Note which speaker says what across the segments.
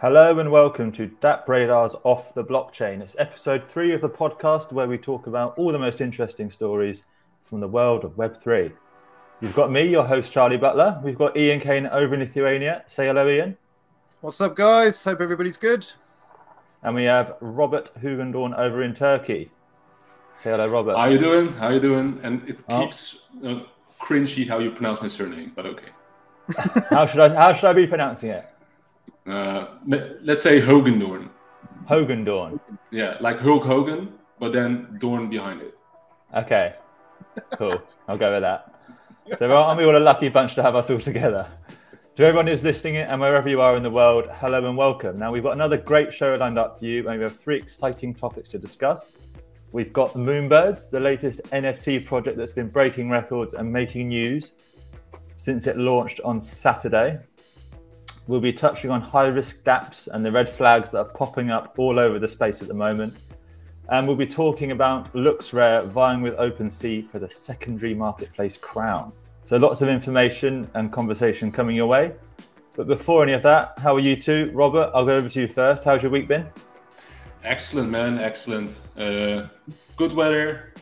Speaker 1: Hello and welcome to DappRadar's Off the Blockchain. It's episode 3 of the podcast where we talk about all the most interesting stories from the world of Web3. You've got me, your host, Charlie Butler. We've got Ian Kane over in Lithuania. Say hello, Ian.
Speaker 2: What's up, guys? Hope everybody's good.
Speaker 1: And we have Robert Hugendorn over in Turkey. Say hello, Robert.
Speaker 3: How you doing? How you doing? And it keeps cringy how you pronounce my surname, but okay.
Speaker 1: How should I be pronouncing it?
Speaker 3: Let's say Hogendorn.
Speaker 1: Hogendorn.
Speaker 3: Yeah, like Hulk Hogan, but then Dorn behind it.
Speaker 1: Okay, cool. I'll go with that. So aren't we all a lucky bunch to have us all together? To everyone who's listening and wherever you are in the world, hello and welcome. Now, we've got another great show lined up for you, and we have 3 exciting topics to discuss. We've got the Moonbirds, the latest NFT project that's been breaking records and making news since it launched on Saturday. We'll be touching on high-risk dapps and the red flags that are popping up all over the space at the moment. And we'll be talking about LooksRare vying with OpenSea for the secondary marketplace crown. So lots of information and conversation coming your way. But before any of that, how are you two? Robert, I'll go over to you first. How's your week been?
Speaker 3: Excellent, man. Excellent. Good weather.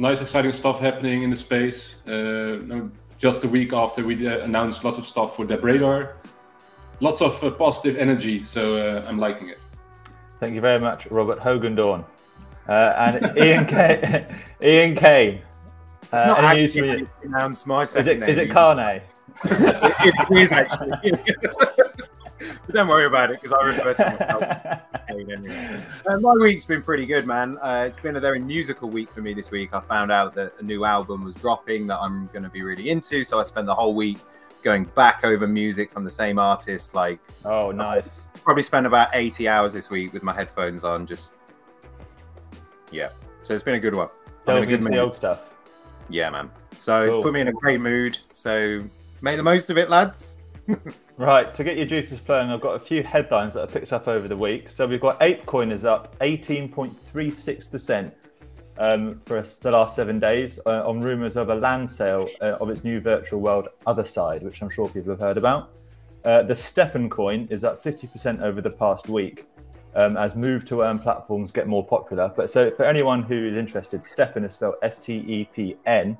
Speaker 3: Nice, exciting stuff happening in the space. Just a week after we announced lots of stuff for DappRadar. Lots of positive energy, so I'm liking it.
Speaker 1: Thank you very much, Robert Hogendorn. And Ian Kane.
Speaker 2: It's not actually pronounced my second name.
Speaker 1: Is it Carne?
Speaker 2: It is actually. But don't worry about it, because I refer to myself Kane anyway. My week's been pretty good, man. It's been a very musical week for me this week. I found out that a new album was dropping that I'm going to be really into, so I spent the whole week going back over music from the same artist. Like,
Speaker 1: oh, nice.
Speaker 2: Probably spent about 80 hours this week with my headphones on. So it's been a good one.
Speaker 1: Delving into the old stuff.
Speaker 2: Yeah, man. So It's put me in a great mood. So make the most of it, lads.
Speaker 1: Right, to get your juices flowing, I've got a few headlines that I picked up over the week. So we've got ApeCoin is up 18.36%. For the last 7 days on rumours of a land sale of its new virtual world Other Side, which I'm sure people have heard about. The Steppen coin is up 50% over the past week as move to earn platforms get more popular. But so for anyone who is interested, Steppen is spelled S-T-E-P-N,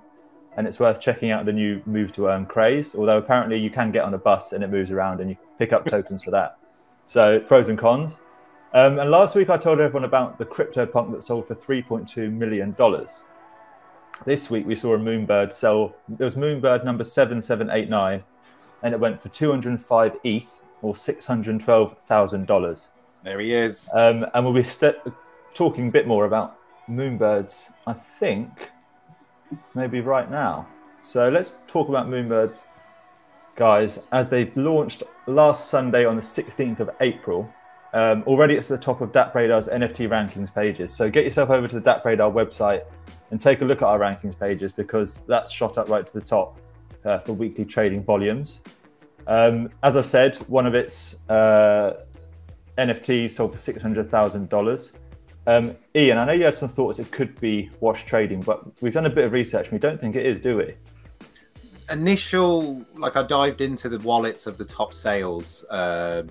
Speaker 1: and it's worth checking out the new move to earn craze, although apparently you can get on a bus and it moves around and you pick up tokens for that. So pros and cons. And last week I told everyone about the CryptoPunk that sold for $3.2 million. This week we saw a Moonbird sell. It was Moonbird number 7789, and it went for 205 ETH, or $612,000.
Speaker 2: There he is.
Speaker 1: And we'll be talking a bit more about Moonbirds, I think, maybe right now. So let's talk about Moonbirds, guys, as they launched last Sunday on the 16th of April. Already it's at the top of DappRadar's NFT rankings pages. So get yourself over to the DappRadar website and take a look at our rankings pages, because that's shot up right to the top for weekly trading volumes. As I said, one of its NFTs sold for $600,000. Ian, I know you had some thoughts it could be wash trading, but we've done a bit of research and we don't think it is, do we?
Speaker 2: I dived into the wallets of the top sales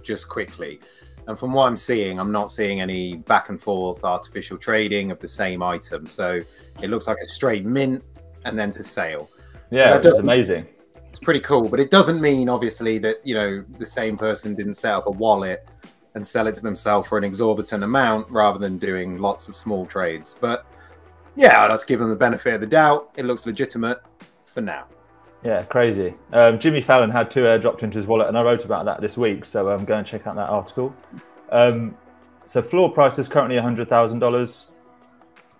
Speaker 2: just quickly. And from what I'm seeing, I'm not seeing any back and forth artificial trading of the same item. So it looks like a straight mint and then to sale.
Speaker 1: Yeah, it's amazing.
Speaker 2: It's pretty cool, but it doesn't mean obviously that, the same person didn't set up a wallet and sell it to themselves for an exorbitant amount rather than doing lots of small trades. But yeah, let's give them the benefit of the doubt. It looks legitimate for now.
Speaker 1: Yeah, crazy. Jimmy Fallon had 2 airdropped into his wallet, and I wrote about that this week, so I'm going to check out that article. So floor price is currently $100,000.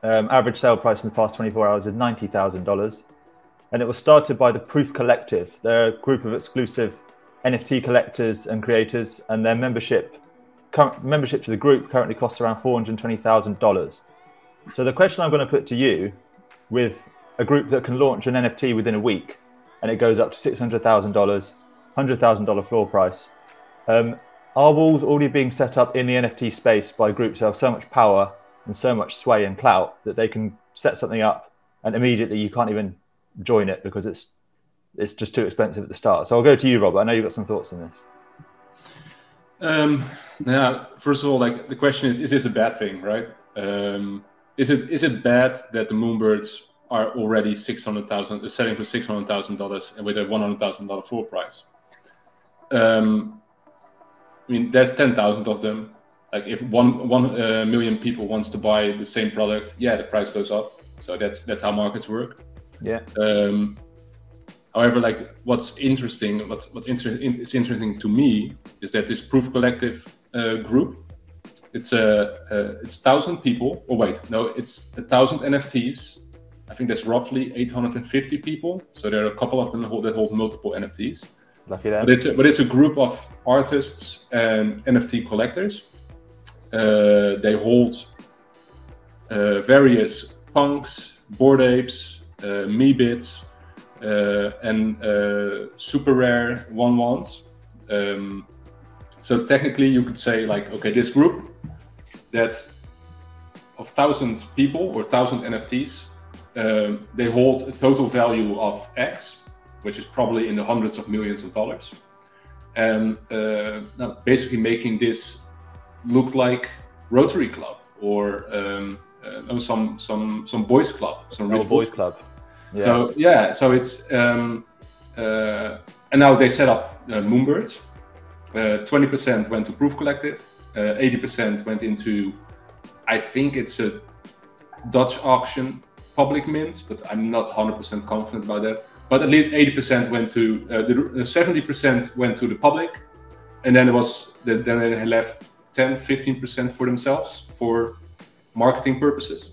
Speaker 1: Average sale price in the past 24 hours is $90,000. And it was started by the Proof Collective. They're a group of exclusive NFT collectors and creators, and their membership to the group currently costs around $420,000. So the question I'm going to put to you, with a group that can launch an NFT within a week, and it goes up to $600,000, $100,000 floor price. Are walls already being set up in the NFT space by groups who have so much power and so much sway and clout that they can set something up and immediately you can't even join it because it's just too expensive at the start? So I'll go to you, Robert. I know you've got some thoughts on this.
Speaker 3: Yeah, first of all, like the question is this a bad thing, right? Is it bad that the Moonbirds are already selling for $600,000 and with a $100,000 floor price? I mean, there's 10,000 of them. Like if one million people wants to buy the same product, yeah, the price goes up. So that's how markets work.
Speaker 1: Yeah.
Speaker 3: However, like what's interesting is interesting to me is that this Proof Collective group, it's 1,000 people. Oh wait, no, it's 1,000 NFTs. I think that's roughly 850 people. So there are a couple of them that hold multiple NFTs.
Speaker 1: Lucky them.
Speaker 3: But it's a group of artists and NFT collectors. They hold various punks, Bored Apes, Me-Bits, and super rare 1/1s. So technically you could say like, okay, this group that of 1,000 people or 1,000 NFTs, they hold a total value of X, which is probably in the hundreds of millions of dollars. And basically making this look like Rotary Club or some boys club, some rich
Speaker 1: boys club. Yeah.
Speaker 3: So yeah, so it's and now they set up Moonbirds. 20% went to Proof Collective, 80% went into, I think it's a Dutch auction, public mint, but I'm not 100% confident about that. But at least 80% went to 70% went to the public, and then then they left 10-15% for themselves for marketing purposes.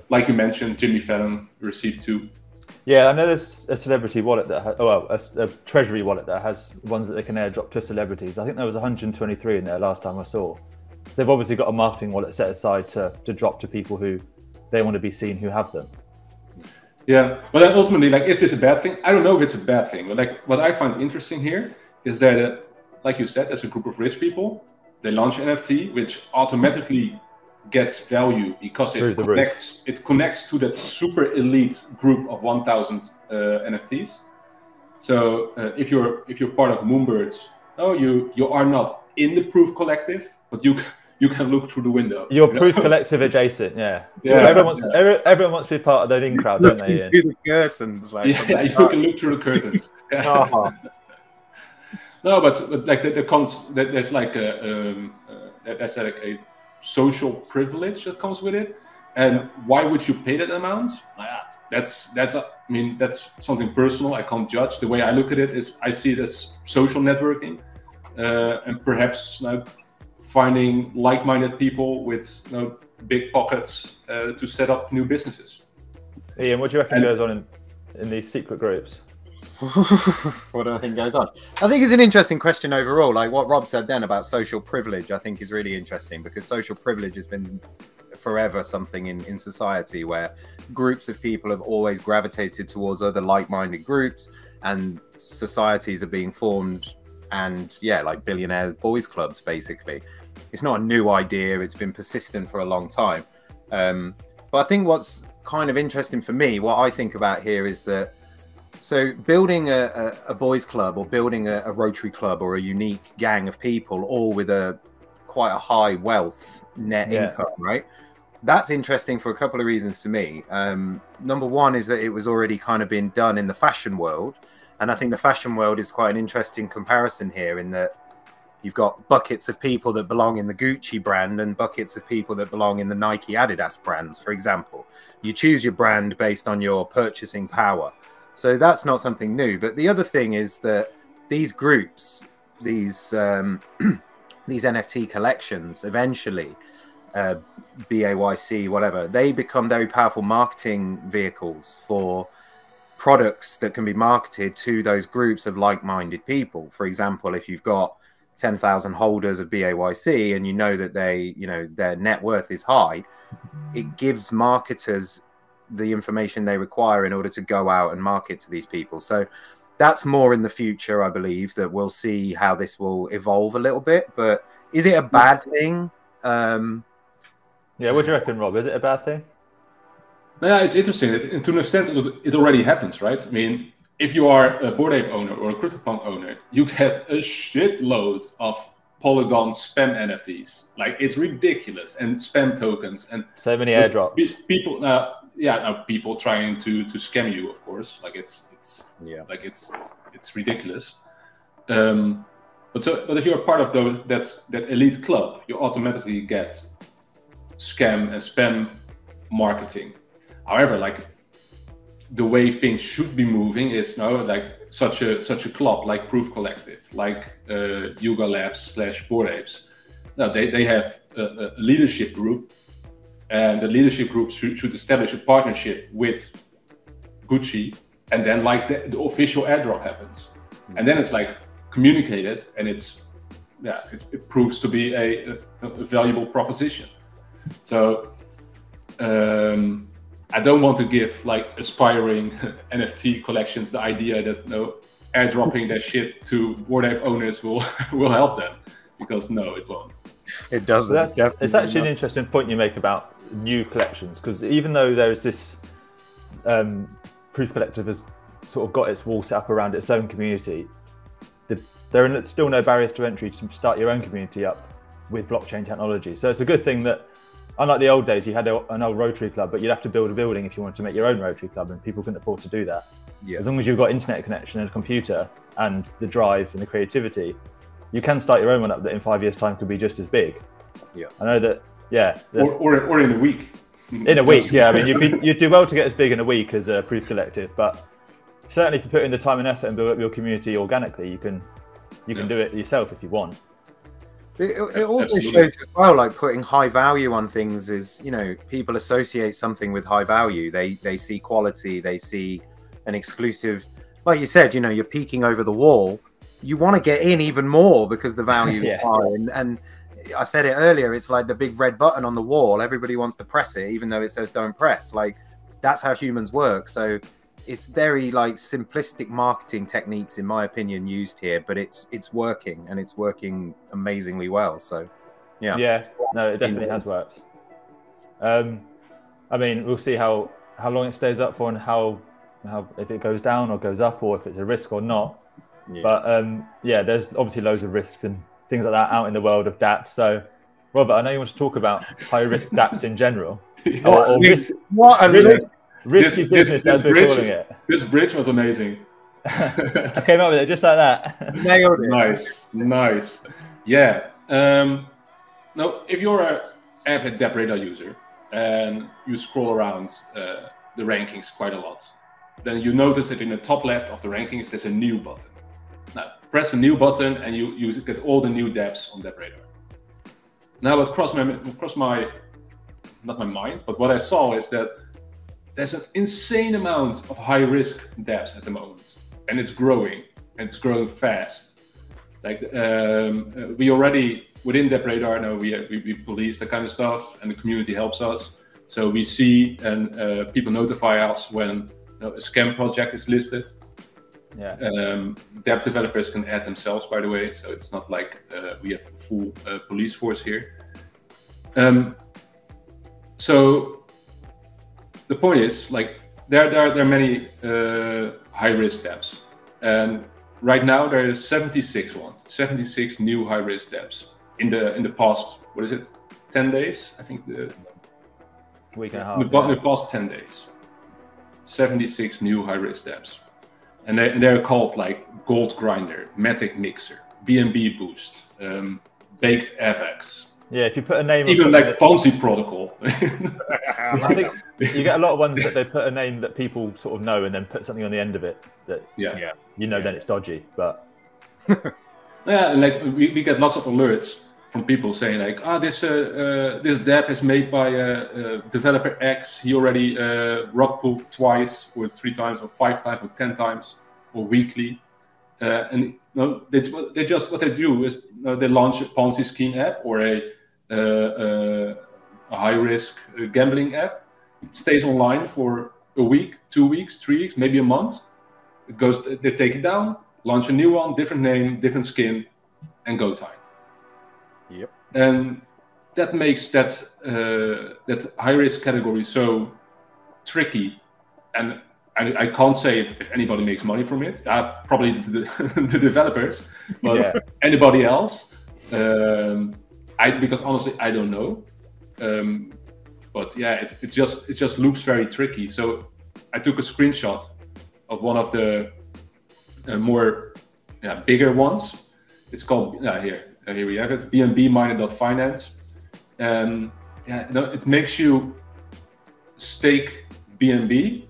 Speaker 3: Like you mentioned, Jimmy Fallon received 2.
Speaker 1: Yeah, I know there's a celebrity wallet that a treasury wallet that has ones that they can airdrop to celebrities. I think there was 123 in there last time I saw. They've obviously got a marketing wallet set aside to drop to people who they want to be seen who have them.
Speaker 3: Yeah, but then ultimately, like, is this a bad thing? I don't know if it's a bad thing, but like what I find interesting here is that, like you said, as a group of rich people, they launch an NFT, which automatically gets value because it connects to that super elite group of 1,000 NFTs. So if you're part of Moonbirds, you are not in the Proof Collective, but you can look through the window.
Speaker 1: You're Proof Collective adjacent, yeah. Everyone wants to be part of that in crowd, don't they?
Speaker 2: Through the curtains, like
Speaker 3: yeah, you can look through the curtains. No, but like there's like a social privilege that comes with it, and why would you pay that amount? That's something personal. I can't judge. The way I look at it is I see it as social networking, and perhaps finding like-minded people with big pockets to set up new businesses.
Speaker 1: Ian, what do you reckon goes on in these secret groups?
Speaker 2: What do I think goes on? I think it's an interesting question overall. Like what Rob said then about social privilege, I think is really interesting because social privilege has been forever something in society where groups of people have always gravitated towards other like-minded groups, and societies are being formed, and like billionaire boys clubs basically. It's not a new idea, it's been persistent for a long time. But I think what's kind of interesting for me, what I think about here is that so building a boys club or building a Rotary club or a unique gang of people, all with quite a high wealth net income, right? That's interesting for a couple of reasons to me. Number one is that it was already kind of been done in the fashion world. And I think the fashion world is quite an interesting comparison here in that you've got buckets of people that belong in the Gucci brand and buckets of people that belong in the Nike Adidas brands, for example. You choose your brand based on your purchasing power. So that's not something new. But the other thing is that these groups, these NFT collections, eventually, BAYC, whatever, they become very powerful marketing vehicles for products that can be marketed to those groups of like-minded people. For example, if you've got 10,000 holders of BAYC and you know that their net worth is high, it gives marketers the information they require in order to go out and market to these people. So that's more in the future, I believe, that we'll see how this will evolve a little bit. But is it a bad thing?
Speaker 1: Yeah, what do you reckon, Rob? Is it a bad thing?
Speaker 3: Yeah, it's interesting. To an extent, it already happens, right? I mean, if you are a Bored Ape owner or a CryptoPunk owner, you get a shitload of Polygon spam NFTs. Like, it's ridiculous, and spam tokens, and
Speaker 1: so many airdrops.
Speaker 3: People, people trying to scam you, of course. Like, it's ridiculous. But if you're part of that elite club, you automatically get scam and spam marketing. However, like, the way things should be moving is now, like, such a club like Proof Collective, like Yuga Labs / Bored Apes. Now they have a leadership group, and the leadership group should establish a partnership with Gucci, and then, like, the official airdrop happens, and then it's like communicated, and it proves to be a valuable proposition. So I don't want to give, like, aspiring NFT collections the idea that airdropping their shit to Bored Ape owners will help them, because no, it won't.
Speaker 2: It doesn't.
Speaker 1: So it's actually an interesting point you make about new collections, because even though there's this Proof Collective has sort of got its wall set up around its own community, there are still no barriers to entry to start your own community up with blockchain technology. So it's a good thing that, unlike the old days, you had an old Rotary Club, but you'd have to build a building if you wanted to make your own Rotary Club, and people couldn't afford to do that. Yeah. As long as you've got internet connection and a computer and the drive and the creativity, you can start your own one up that in 5 years' time could be just as big. Yeah, I know that. Yeah,
Speaker 3: or in a week.
Speaker 1: In a week, yeah. I mean, you'd do well to get as big in a week as a Proof Collective, but certainly if you put in the time and effort and build up your community organically, you can do it yourself if you want.
Speaker 2: It also shows as well, like, putting high value on things is, people associate something with high value. They see quality, they see an exclusive, like you said, you're peeking over the wall. You want to get in even more because the value is high. And I said it earlier, it's like the big red button on the wall. Everybody wants to press it, even though it says don't press. Like, that's how humans work. So it's very, like, simplistic marketing techniques, in my opinion, used here, but it's working, and it's working amazingly well. So
Speaker 1: yeah, no, it definitely has worked. I mean, we'll see how long it stays up for, and how if it goes down or goes up, or if it's a risk or not. But there's obviously loads of risks and things like that out in the world of dapps. So Robert, I know you want to talk about high risk dapps in general. Risky business, as we're calling it.
Speaker 3: This bridge was amazing.
Speaker 1: I came up with it just like that.
Speaker 2: Nailed it.
Speaker 3: Nice. Yeah. Now, if you're an avid DappRadar user and you scroll around the rankings quite a lot, then you notice that in the top left of the rankings, there's a new button. Now, press the new button, and you get all the new dapps on DappRadar. Now, what crossed my not my mind, but what I saw is that there's an insane amount of high-risk dapps at the moment, and it's growing fast. Like, we already, within DappRadar, now we police that kind of stuff, and the community helps us. So we see, and people notify us when a scam project is listed.
Speaker 1: Yeah.
Speaker 3: Dapp developers can add themselves, by the way, so it's not like we have a full police force here. So the point is, like, there are many high-risk dapps, and right now there is 76 new high-risk dapps in the past. What is it? 10 days? I think the
Speaker 1: week and a half.
Speaker 3: The past 10 days, 76 new high-risk dapps, and they're called, like, Gold Grinder, Matic Mixer, BNB Boost, Baked FX.
Speaker 1: Yeah, if you put a name,
Speaker 3: even like Ponzi Protocol.
Speaker 1: I think you get a lot of ones that they put a name that people sort of know, and then put something on the end of it that then it's dodgy. But
Speaker 3: and like we get lots of alerts from people saying, like, this dApp is made by developer X. He already rug pulled twice, or 3 times, or 5 times, or 10 times, or weekly. And they just, what they do is they launch a Ponzi scheme app or a high-risk gambling app. It stays online for a week, 2 weeks, 3 weeks, maybe a month. It goes, they take it down, launch a new one, different name, different skin, and go time.
Speaker 2: Yep.
Speaker 3: And that makes that high-risk category so tricky and I can't say if anybody makes money from it. Probably the developers, but anybody else, because honestly I don't know. But yeah, it just looks very tricky. So I took a screenshot of one of the more bigger ones. It's called here we have it, BNB-miner.finance, and it makes you stake BNB,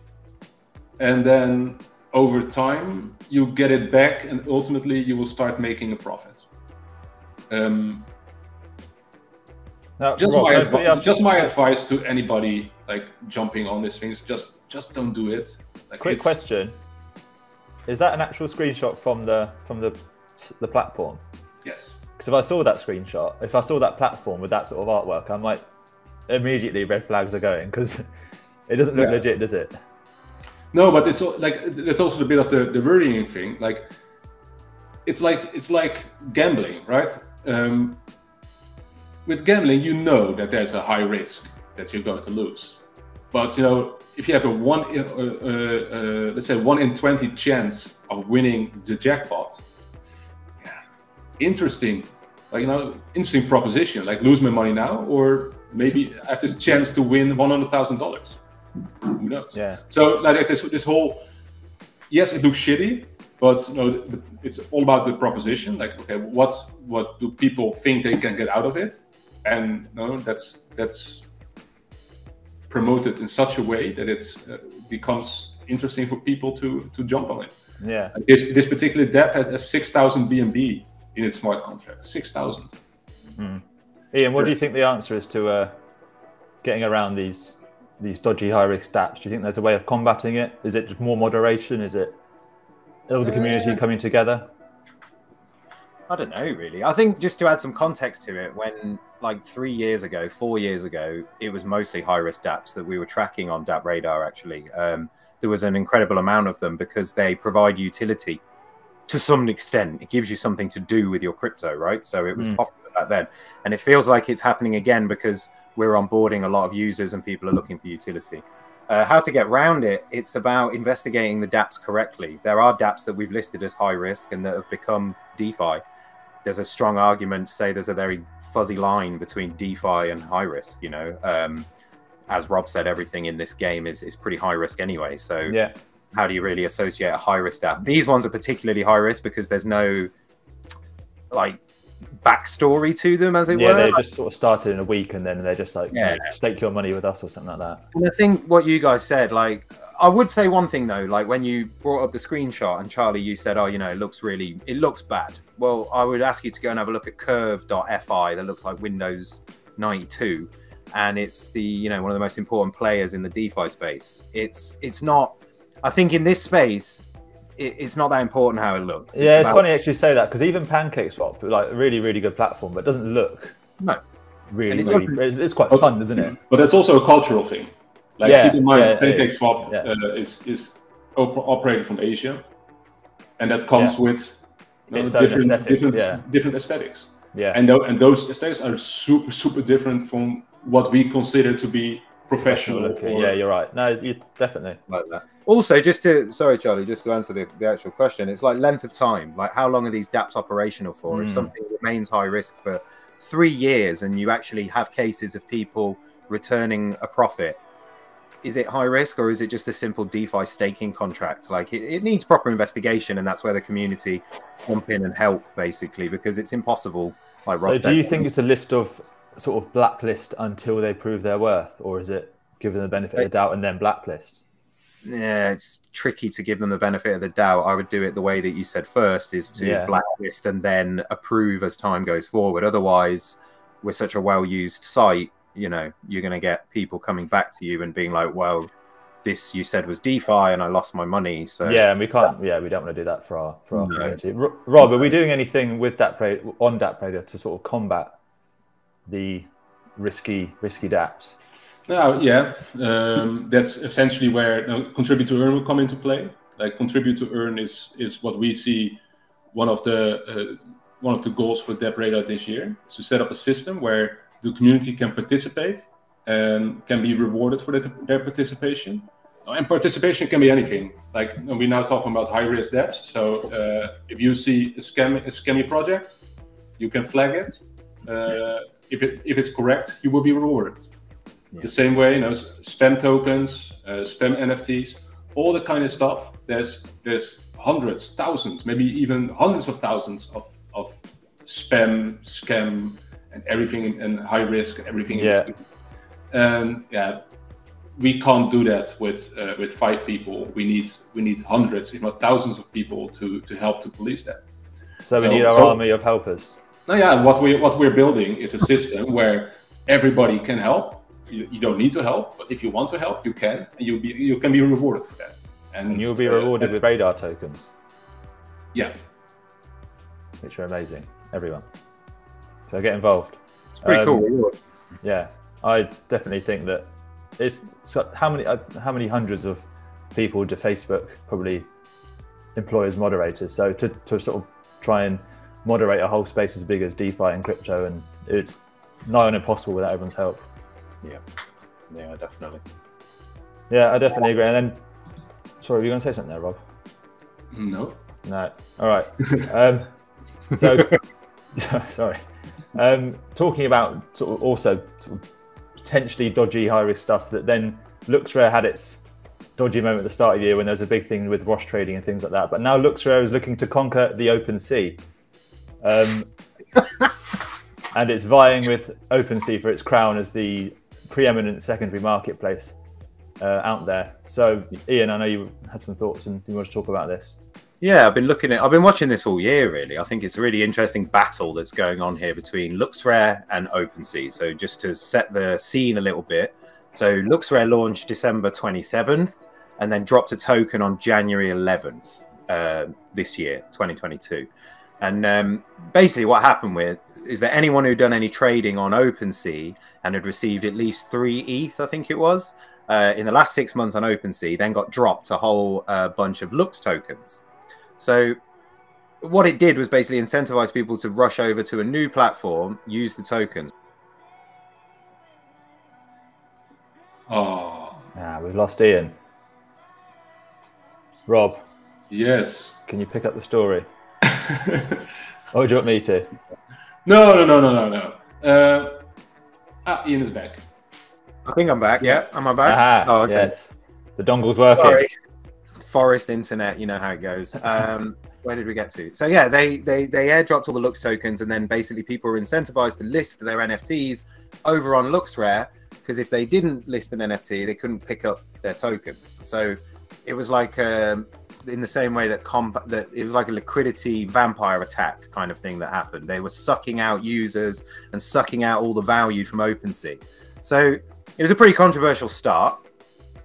Speaker 3: and then over time you get it back, and ultimately you will start making a profit. Just my advice to anybody like jumping on these things: just don't do it. Like,
Speaker 1: quick question: is that an actual screenshot from the platform?
Speaker 3: Yes.
Speaker 1: Because if I saw that screenshot, if I saw that platform with that sort of artwork, I might immediately red flags are going, because it doesn't look legit, does it?
Speaker 3: No, but it's also a bit of the worrying thing. Like it's like gambling, right? With gambling, you know that there's a high risk that you're going to lose. But if you have a let's say 1 in 20 chance of winning the jackpot, interesting, interesting proposition. Like, lose my money now, or maybe I have this chance to win $100,000. Who knows?
Speaker 1: Yeah.
Speaker 3: So like this whole, yes, it looks shitty, but it's all about the proposition. Like, okay, what do people think they can get out of it? And that's promoted in such a way that it becomes interesting for people to jump on it.
Speaker 1: Yeah.
Speaker 3: Like this particular DApp has 6,000 BNB in its smart contract. 6,000.
Speaker 1: Ian, what do you think the answer is to getting around these dodgy high-risk dapps? Do you think there's a way of combating it? Is it just more moderation? Is it all the community coming together?
Speaker 2: I don't know, really. I think, just to add some context to it, when like 4 years ago, it was mostly high-risk dapps that we were tracking on DappRadar, actually. There was an incredible amount of them because they provide utility to some extent. It gives you something to do with your crypto, right? So it was popular back then. And it feels like it's happening again because we're onboarding a lot of users and people are looking for utility. How to get around it? It's about investigating the dapps correctly. There are dapps that we've listed as high risk and that have become DeFi. There's a strong argument to say there's a very fuzzy line between DeFi and high risk. As Rob said, everything in this game is pretty high risk anyway. So yeah, how do you really associate a high risk dApp? These ones are particularly high risk because there's no like backstory to them, as it were.
Speaker 1: Yeah, they just sort of started in a week and then they're just like, stake your money with us or something like that.
Speaker 2: And I think what you guys said, like, I would say one thing though, like when you brought up the screenshot and Charlie, you said, oh, it looks bad. Well, I would ask you to go and have a look at curve.fi that looks like Windows 92. And it's the, one of the most important players in the DeFi space. It's not, I think in this space, it's not that important how it looks.
Speaker 1: It's funny actually say that, because even PancakeSwap, like a really, really good platform, but doesn't look really, it's quite fun, isn't it?
Speaker 3: But that's also a cultural thing. Like, keep in mind, PancakeSwap is operated from Asia, and that comes with different aesthetics.
Speaker 1: Yeah,
Speaker 3: and those aesthetics are super, super different from what we consider to be professional.
Speaker 1: Yeah, you're right. No, you definitely
Speaker 2: like that. Also, sorry, Charlie, just to answer the actual question, it's like length of time. Like, how long are these dApps operational for? If something remains high risk for 3 years and you actually have cases of people returning a profit, is it high risk, or is it just a simple DeFi staking contract? Like, it needs proper investigation, and that's where the community jump in and help, basically, because it's impossible. Like Rob said.
Speaker 1: Do you think it's a list of sort of blacklist until they prove their worth, or is it give them the benefit of the doubt and then blacklist?
Speaker 2: Yeah, it's tricky to give them the benefit of the doubt. I would do it the way that you said first, is to blacklist and then approve as time goes forward. Otherwise, we're such a well-used site, you're going to get people coming back to you and being like, well, this you said was DeFi and I lost my money. So
Speaker 1: yeah, and we can't, we don't want to do that for our community. Rob, are we doing anything with DappRadar to sort of combat the risky dApps?
Speaker 3: That's essentially where contribute to earn will come into play. Like, contribute to earn is what we see one of the goals for DappRadar this year, is to set up a system where the community can participate and can be rewarded for their participation. And participation can be anything. Like we're now talking about high-risk dapps. So if you see a scammy project, you can flag it. If it's correct, you will be rewarded. Yeah. The same way, spam tokens, spam NFTs, all the kind of stuff. There's hundreds, thousands, maybe even hundreds of thousands of spam, scam, and everything, and high risk, and everything.
Speaker 1: Yeah.
Speaker 3: And we can't do that with 5 people. We need hundreds, if not thousands, of people to help to police that.
Speaker 1: So we need our army of helpers.
Speaker 3: No, yeah. What we're building is a system where everybody can help. You don't need to help, but if you want to help, you can, and you can be rewarded for that. And
Speaker 1: you'll be rewarded with radar tokens.
Speaker 3: Yeah.
Speaker 1: Which are amazing. Everyone. So get involved.
Speaker 2: It's pretty cool.
Speaker 1: Yeah, I definitely think that it's how many hundreds of people do Facebook probably employ as moderators? So to sort of try and moderate a whole space as big as DeFi and crypto, and it's nigh on impossible without everyone's help.
Speaker 2: Yeah, definitely.
Speaker 1: Yeah, I definitely agree. And then, sorry, were you going to say something there, Rob?
Speaker 3: No.
Speaker 1: No. All right. So, sorry. Talking about also potentially dodgy high-risk stuff that then LooksRare had its dodgy moment at the start of the year when there was a big thing with wash trading and things like that. But now LooksRare is looking to conquer the OpenSea. And it's vying with OpenSea for its crown as the preeminent secondary marketplace out there. So, Ian, I know you had some thoughts and you want to talk about this.
Speaker 2: Yeah, I've been watching this all year, really. I think it's a really interesting battle that's going on here between LooksRare and OpenSea. So just to set the scene a little bit. So LooksRare launched December 27th and then dropped a token on January 11th this year, 2022. And basically what happened is that anyone who'd done any trading on OpenSea and had received at least 3 ETH, I think it was, in the last 6 months on OpenSea, then got dropped a whole bunch of Looks tokens. So what it did was basically incentivize people to rush over to a new platform, use the tokens.
Speaker 3: Oh.
Speaker 1: We've lost Ian. Rob.
Speaker 3: Yes.
Speaker 1: Can you pick up the story? Or do you want me to?
Speaker 3: No. Ian is back.
Speaker 2: I think I'm back. Yeah, am I back?
Speaker 1: Aha,
Speaker 2: oh, okay.
Speaker 1: Yes. The dongle's working.
Speaker 2: Sorry. Forest internet, you know how it goes. Where did we get to? So yeah, they airdropped all the Looks tokens, and then basically people were incentivized to list their NFTs over on LooksRare, because if they didn't list an NFT, they couldn't pick up their tokens. So it was like in the same way that it was like a liquidity vampire attack kind of thing that happened. They were sucking out users and sucking out all the value from OpenSea. So it was a pretty controversial start,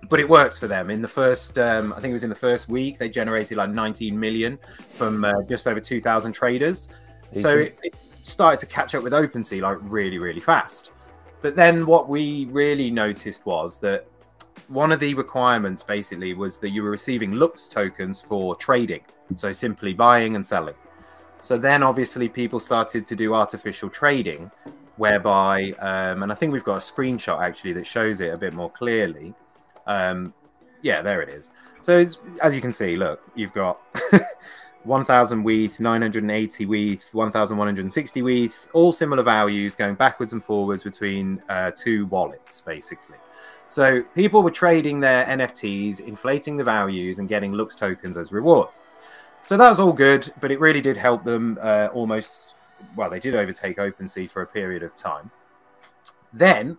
Speaker 2: but it worked for them. In the first, I think it was in the first week, they generated like 19 million from just over 2,000 traders. Decent. So it started to catch up with OpenSea like really, really fast. But then what we really noticed was that one of the requirements basically was that you were receiving Looks tokens for trading. So simply buying and selling. So then obviously people started to do artificial trading, whereby, and I think we've got a screenshot actually that shows it a bit more clearly. Yeah, there it is. So as you can see, look, you've got 1,000 WETH, 980 WETH, 1,160 WETH, all similar values going backwards and forwards between 2 wallets, basically. So people were trading their NFTs, inflating the values and getting Looks tokens as rewards. So that was all good, but it really did help them almost, well, they did overtake OpenSea for a period of time. Then,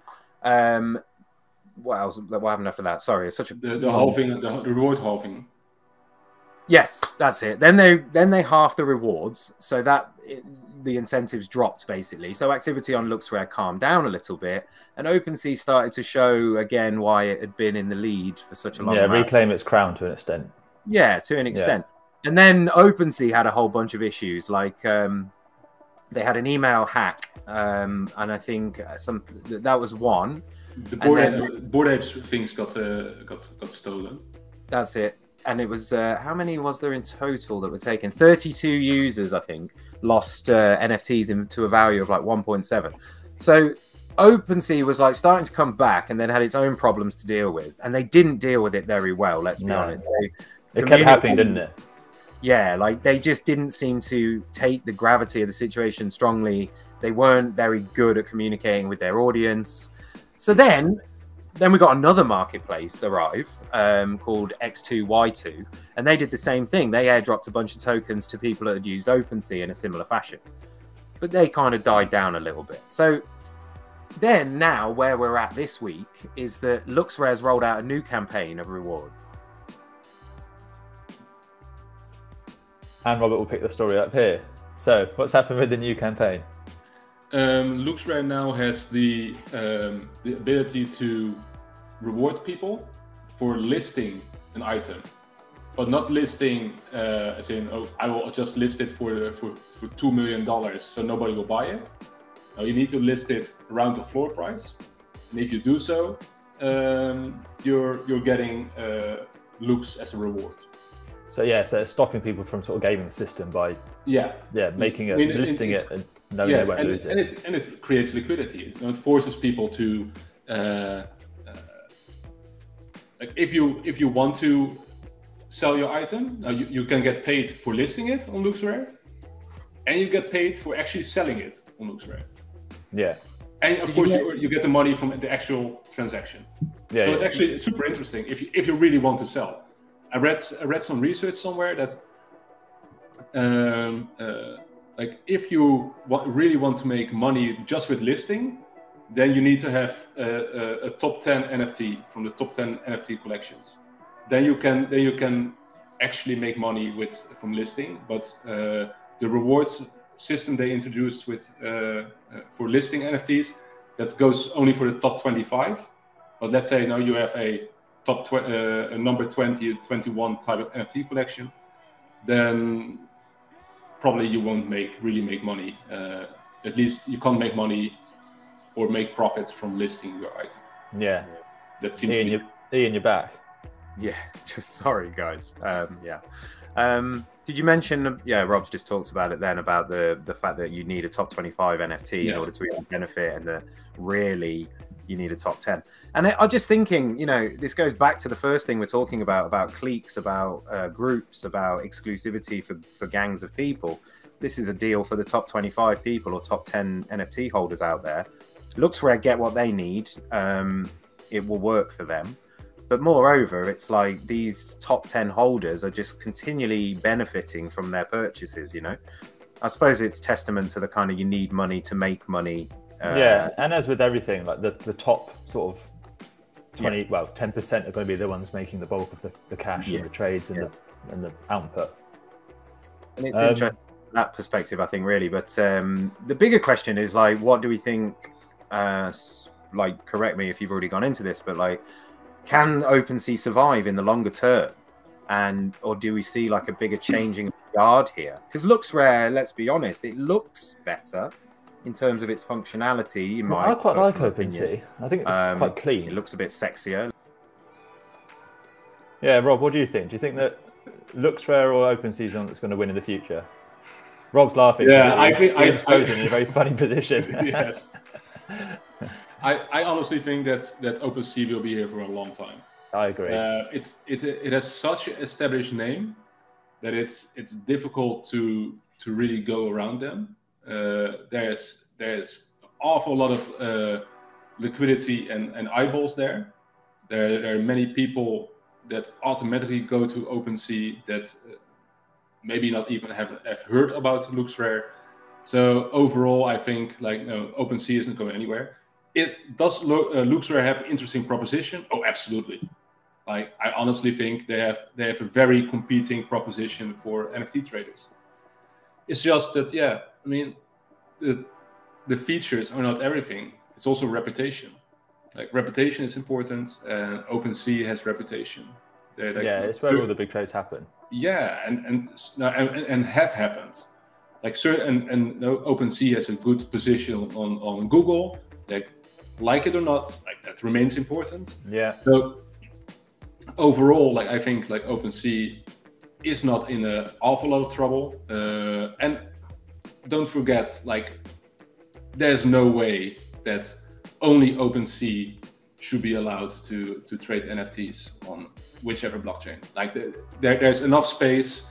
Speaker 2: what else? What happened after that? Sorry, it's such a
Speaker 3: the halving, the reward halving.
Speaker 2: Yes, that's it. Then they halved the rewards, so that the incentives dropped basically. So activity on LooksRare calmed down a little bit, and OpenSea started to show again why it had been in the lead for such a long time.
Speaker 1: Reclaim its crown to an extent.
Speaker 2: Yeah, to an extent. Yeah. And then OpenSea had a whole bunch of issues, like they had an email hack, and I think that was one.
Speaker 3: The Bored Apes things got stolen.
Speaker 2: That's it. And it was, how many was there in total that were taken? 32 users, I think, lost NFTs to a value of like 1.7. So OpenSea was like starting to come back and then had its own problems to deal with, and they didn't deal with it very well. Let's be honest.
Speaker 1: It kept happening, didn't it?
Speaker 2: Yeah, like they just didn't seem to take the gravity of the situation strongly. They weren't very good at communicating with their audience. So then we got another marketplace arrive called X2Y2, and they did the same thing. They airdropped a bunch of tokens to people that had used OpenSea in a similar fashion, but they kind of died down a little bit. So then now where we're at this week is that LooksRare's rolled out a new campaign of reward.
Speaker 1: And Robert will pick the story up here. So what's happened with the new campaign?
Speaker 3: LooksRare now has the ability to reward people for listing an item, but not listing as in, oh, I will just list it for $2 million, so nobody will buy it. Now you need to list it around the floor price, and if you do so, you're getting looks as a reward.
Speaker 1: So yeah, so it's stopping people from sort of gaming the system by making it, listing it, and knowing they won't lose it.
Speaker 3: And it creates liquidity. It forces people to like if you want to sell your item, now you can get paid for listing it on LooksRare, and you get paid for actually selling it on LooksRare.
Speaker 1: Yeah.
Speaker 3: And of course you get the money from the actual transaction. Yeah. So it's actually super interesting if you really want to sell. I read some research somewhere that like if you really want to make money just with listing, then you need to have a top 10 NFT from the top 10 NFT collections. Then you can actually make money from listing. But the rewards system they introduced with for listing NFTs, that goes only for the top 25. But let's say now you have a a number 20, 21 type of NFT collection, then probably you won't really make money. At least you can't make money or make profits from listing your item.
Speaker 1: Yeah,
Speaker 3: that seems to
Speaker 1: be in your back.
Speaker 2: Yeah, just sorry guys. Did you mention? Yeah, Rob's just talked about it then, about the fact that you need a top 25 NFT in order to even benefit, and that really you need a top 10. And I'm just thinking, this goes back to the first thing we're talking about cliques, about groups, about exclusivity for gangs of people. This is a deal for the top 25 people or top 10 NFT holders out there. LooksRare get what they need. It will work for them. But moreover, it's like these top 10 holders are just continually benefiting from their purchases, I suppose it's testament to the kind of you need money to make money.
Speaker 1: Yeah, and as with everything, like the top sort of 10% are going to be the ones making the bulk of the cash and the trades and the output.
Speaker 2: And it's interesting from that perspective, I think, really. But the bigger question is, like, what do we think? Correct me if you've already gone into this, but like, can OpenSea survive in the longer term, or do we see like a bigger changing of the guard here? Because LooksRare, let's be honest, it looks better in terms of its functionality.
Speaker 1: I quite like OpenSea. I think it's quite clean.
Speaker 2: It looks a bit sexier.
Speaker 1: Yeah, Rob, what do you think? Do you think that LooksRare or OpenSea is one that's going to win in the future? Rob's laughing.
Speaker 3: Yeah, I think I'm
Speaker 1: in a very funny position.
Speaker 3: Yes. I honestly think that OpenSea will be here for a long time.
Speaker 1: I agree.
Speaker 3: It has such an established name that it's difficult to really go around them. There's an awful lot of liquidity and eyeballs there. There are many people that automatically go to OpenSea that maybe not even have heard about LooksRare. So overall, I think OpenSea isn't going anywhere. Does LooksRare have an interesting proposition? Oh, absolutely. I honestly think they have a very competing proposition for NFT traders. It's just that, the features are not everything. It's also reputation. Like, reputation is important, and OpenSea has reputation.
Speaker 1: It's where all the big trades happen.
Speaker 3: Yeah, and have happened. OpenSea has a good position on Google. Like it or not, that remains important.
Speaker 1: Yeah.
Speaker 3: So overall, I think OpenSea is not in an awful lot of trouble. And don't forget, there's no way that only OpenSea should be allowed to trade NFTs on whichever blockchain. Like there's enough space.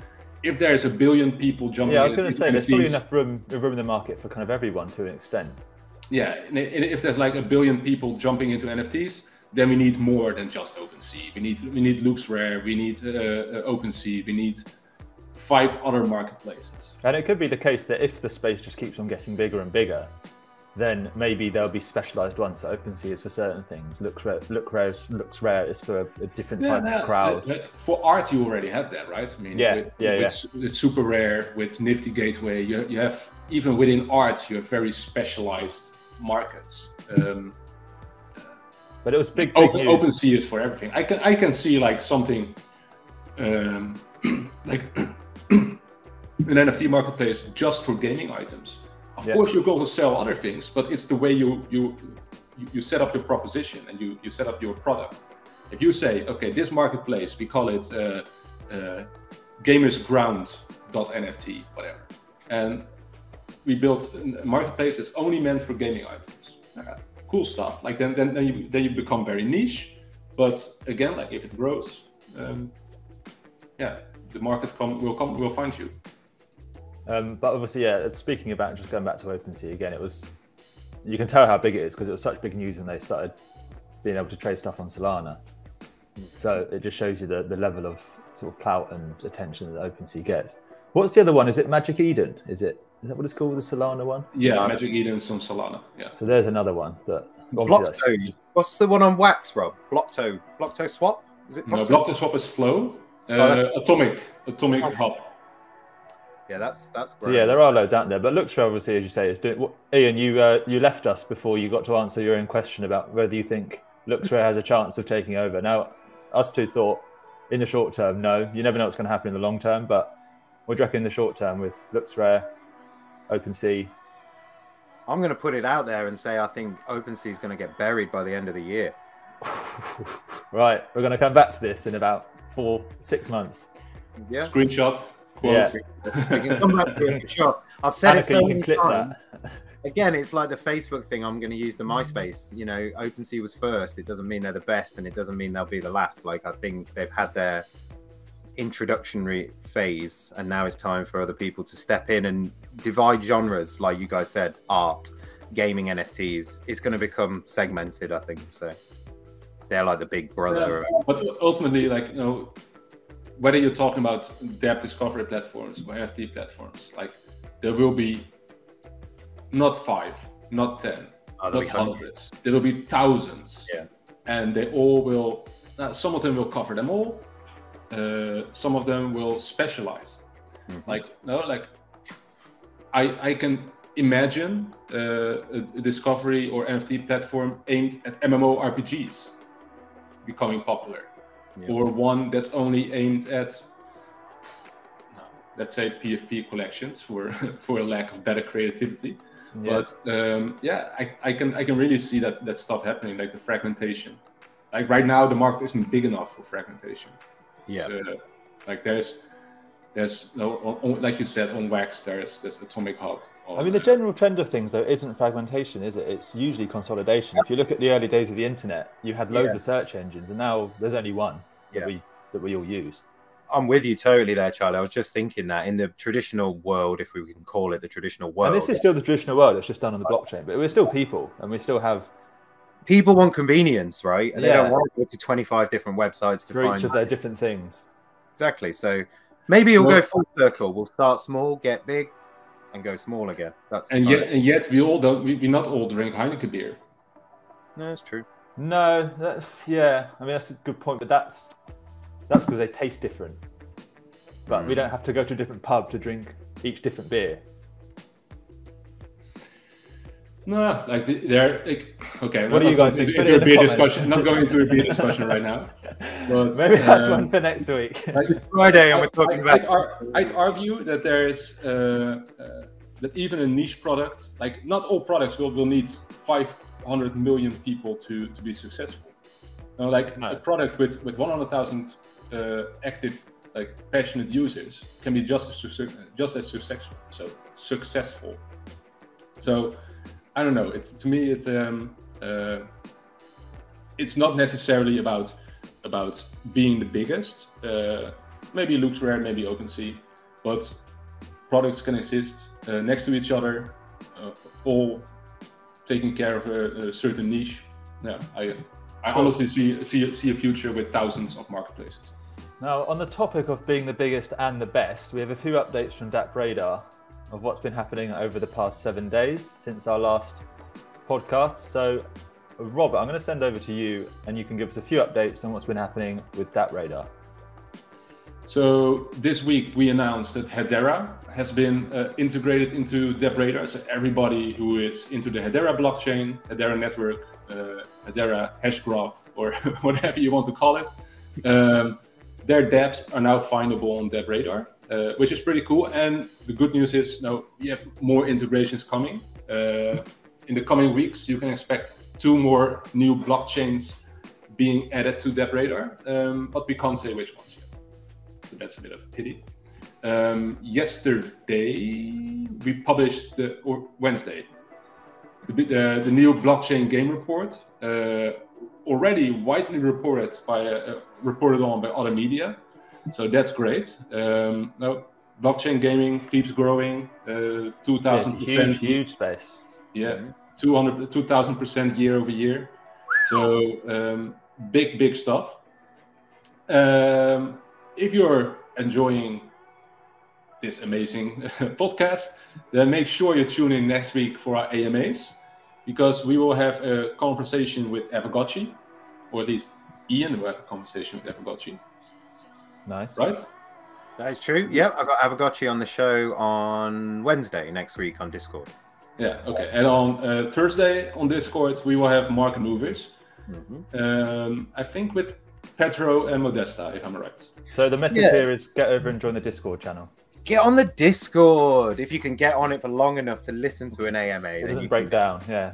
Speaker 3: If there's a billion people jumping,
Speaker 1: yeah, I was going to say there's
Speaker 3: NFTs,
Speaker 1: probably enough room in the market for kind of everyone to an extent.
Speaker 3: Yeah, and if there's like a billion people jumping into NFTs, then we need more than just OpenSea. We need LooksRare, we need OpenSea, we need 5 other marketplaces.
Speaker 1: And it could be the case that if the space just keeps on getting bigger and bigger, then maybe there'll be specialized ones. So OpenSea is for certain things. LooksRare is for a different type of crowd.
Speaker 3: For art, you already have that, right? I mean, with Super Rare, with Nifty Gateway, you have, even within art, you have very specialized markets.
Speaker 1: But it was big news.
Speaker 3: OpenSea is for everything. I can see like something like an NFT marketplace just for gaming items. Of course, you're going to sell other things, but it's the way you set up your proposition and you set up your product. If you say, okay, this marketplace, we call it gamersground.nft, whatever, and we built a marketplace that's only meant for gaming items. Cool stuff. Like then you become very niche, but again, like if it grows, the market will find you.
Speaker 1: But obviously, speaking about just going back to OpenSea again, you can tell how big it is because it was such big news when they started being able to trade stuff on Solana. So it just shows you the level of sort of clout and attention that OpenSea gets. What's the other one? Is it Magic Eden? Is that what it's called, the Solana one?
Speaker 3: Yeah, Magic Eden's on Solana. Yeah.
Speaker 1: So there's another one that.
Speaker 2: What's the one on Wax, Rob? Blocto Swap? Is it?
Speaker 3: No, Blocto Swap is Flow. Atomic Hub.
Speaker 2: Yeah, that's great.
Speaker 1: So yeah, there are loads out there, but LooksRare, obviously, as you say, is doing. Ian, you left us before you got to answer your own question about whether you think LooksRare has a chance of taking over. Now, us two thought in the short term, no. You never know what's going to happen in the long term, but what do you reckon in the short term with LooksRare, OpenSea?
Speaker 2: I'm going to put it out there and say I think OpenSea is going to get buried by the end of the year.
Speaker 1: Right, we're going to come back to this in about 4-6 months.
Speaker 2: Yeah.
Speaker 3: Screenshot.
Speaker 1: Yeah.
Speaker 2: We can come back to it for sure. I've said it so many times.
Speaker 1: That.
Speaker 2: Again, it's like the Facebook thing. I'm going to use the MySpace. You know, OpenSea was first. It doesn't mean they're the best, and it doesn't mean they'll be the last. Like, I think they've had their introductory phase, and now it's time for other people to step in and divide genres. Like you guys said, art, gaming, NFTs. It's going to become segmented, I think. So they're like the big brother.
Speaker 3: But ultimately, like, you know, whether you're talking about dapp discovery platforms or NFT platforms, like there will be not 5, not 10, not hundreds. There will be thousands.
Speaker 2: Yeah.
Speaker 3: And they all will, some of them will cover them all. Some of them will specialize. Mm-hmm. I can imagine a discovery or NFT platform aimed at MMORPGs becoming popular. Yeah. Or one that's only aimed at, let's say, PFP collections for a lack of better creativity. Yeah. But I can really see that stuff happening, like the fragmentation. Like right now, the market isn't big enough for fragmentation.
Speaker 2: Yeah.
Speaker 3: Like there's no, like you said, on Wax, there's Atomic Hub.
Speaker 1: I mean, the general trend of things, though, isn't fragmentation, is it? It's usually consolidation. If you look at the early days of the internet, you had loads of search engines, and now there's only one that we all use.
Speaker 2: I'm with you totally there, Charlie. I was just thinking that in the traditional world, if we can call it the traditional world.
Speaker 1: And this is still the traditional world. It's just done on the blockchain, but we're still people, and we still have...
Speaker 2: People want convenience, right? And they don't want to go to 25 different websites to find...
Speaker 1: each of their different things.
Speaker 2: Exactly. So maybe it'll go full circle. We'll start small, get big, and go small again.
Speaker 3: Yet we all don't. We not all drink Heineken beer.
Speaker 2: No, that's true.
Speaker 1: No, I mean that's a good point, but that's because they taste different. But we don't have to go to a different pub to drink each different beer.
Speaker 3: No, like they're like, okay.
Speaker 1: What do you guys think?
Speaker 3: Into a beer discussion. Not going into a beer discussion right now. But,
Speaker 1: maybe that's one for next week.
Speaker 2: Friday, and we're talking about.
Speaker 3: I'd argue that there's that even a niche product, like not all products will need 500 million people to be successful. You know, like a product with 100,000 active, like passionate users can be just as successful. So I don't know. To me, It's not necessarily about being the biggest. Maybe LooksRare, maybe OpenSea, but products can exist next to each other, all taking care of a certain niche. Yeah, I honestly see a future with thousands of marketplaces.
Speaker 1: Now, on the topic of being the biggest and the best, we have a few updates from DappRadar of what's been happening over the past 7 days since our last podcast. So, Robert, I'm going to send over to you and you can give us a few updates on what's been happening with DappRadar.
Speaker 3: So this week we announced that Hedera has been integrated into DappRadar. So everybody who is into the Hedera blockchain, Hedera network, Hedera hash graph, or whatever you want to call it, their dapps are now findable on DappRadar, which is pretty cool. And the good news is now we have more integrations coming. In the coming weeks, you can expect 2 more new blockchains being added to DappRadar, but we can't say which ones yet. So that's a bit of a pity. Yesterday, we published, or Wednesday, the new blockchain game report, already widely reported on by other media. So that's great. Now, blockchain gaming keeps growing, 2,000%.
Speaker 1: Huge space.
Speaker 3: Yeah, 2,000% year over year. So big stuff. If you're enjoying this amazing podcast, then make sure you tune in next week for our AMAs, because we will have a conversation with Avogotchi, or at least Ian will have a conversation with Avogotchi.
Speaker 1: Nice.
Speaker 3: Right?
Speaker 2: That is true. Yep, I've got Avogotchi on the show on Wednesday next week on Discord.
Speaker 3: Yeah, okay. And on Thursday on Discord, we will have market movers. I think with Pedro and Modesta, if I'm right.
Speaker 1: So the message here is get over and join the Discord channel.
Speaker 2: Get on the Discord. If you can get on it for long enough to listen to an AMA,
Speaker 1: It doesn't break down, yeah.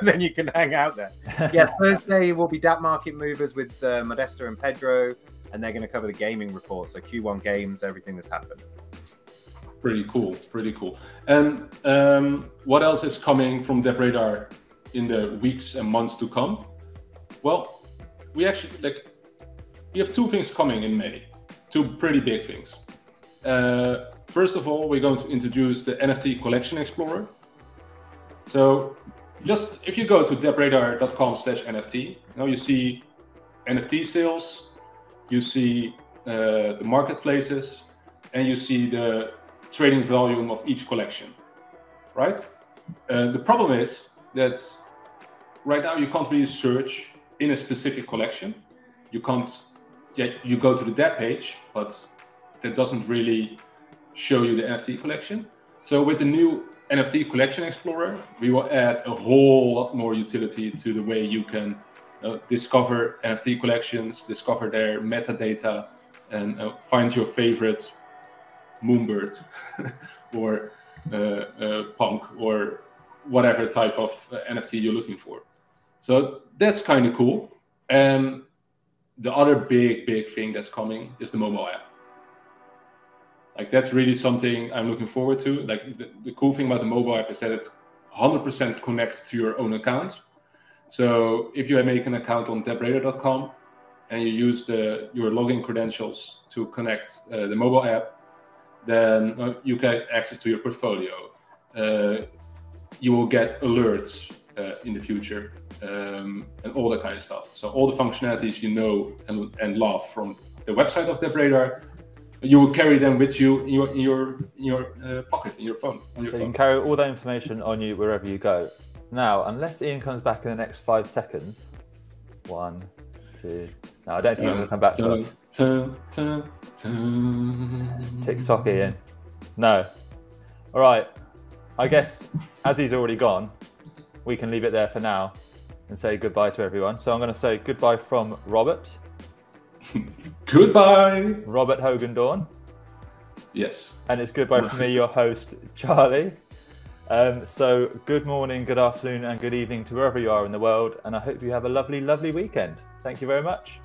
Speaker 2: then you can hang out there. Yeah, Thursday will be Dapp Market Movers with Modesta and Pedro, and they're going to cover the gaming report. So Q1 games, everything that's happened.
Speaker 3: Pretty cool, pretty cool. And what else is coming from DappRadar in the weeks and months to come? Well, we actually we have 2 things coming in May, 2 pretty big things. First of all, we're going to introduce the NFT Collection Explorer. So just if you go to DappRadar.com/NFT, now you see NFT sales, you see the marketplaces, and you see the trading volume of each collection, right? The problem is that right now you can't really search in a specific collection. You can't, you go to the Dapp page, but that doesn't really show you the NFT collection. So with the new NFT Collection Explorer, we will add a whole lot more utility to the way you can discover NFT collections, discover their metadata, and find your favorite Moonbird or punk or whatever type of NFT you're looking for. So that's kind of cool. And the other big thing that's coming is the mobile app. Like that's really something I'm looking forward to. Like the cool thing about the mobile app is that it 100% connects to your own account. So if you make an account on DappRadar.com and you use your login credentials to connect the mobile app, then you get access to your portfolio. You will get alerts in the future and all that kind of stuff. So all the functionalities you know and love from the website of DappRadar, you will carry them with you in your pocket, in your phone. On your phone.
Speaker 1: You can carry all that information on you wherever you go. Now, unless Ian comes back in the next 5 seconds, 1, 2. No, I don't think he's going to come back to us. TikTok, Ian. No. All right. I guess as he's already gone, we can leave it there for now and say goodbye to everyone. So I'm going to say goodbye from Robert.
Speaker 3: Goodbye.
Speaker 1: Robert Hogan-Dawn.
Speaker 3: Yes.
Speaker 1: And it's goodbye from me, your host, Charlie. So good morning, good afternoon, and good evening to wherever you are in the world. And I hope you have a lovely, lovely weekend. Thank you very much.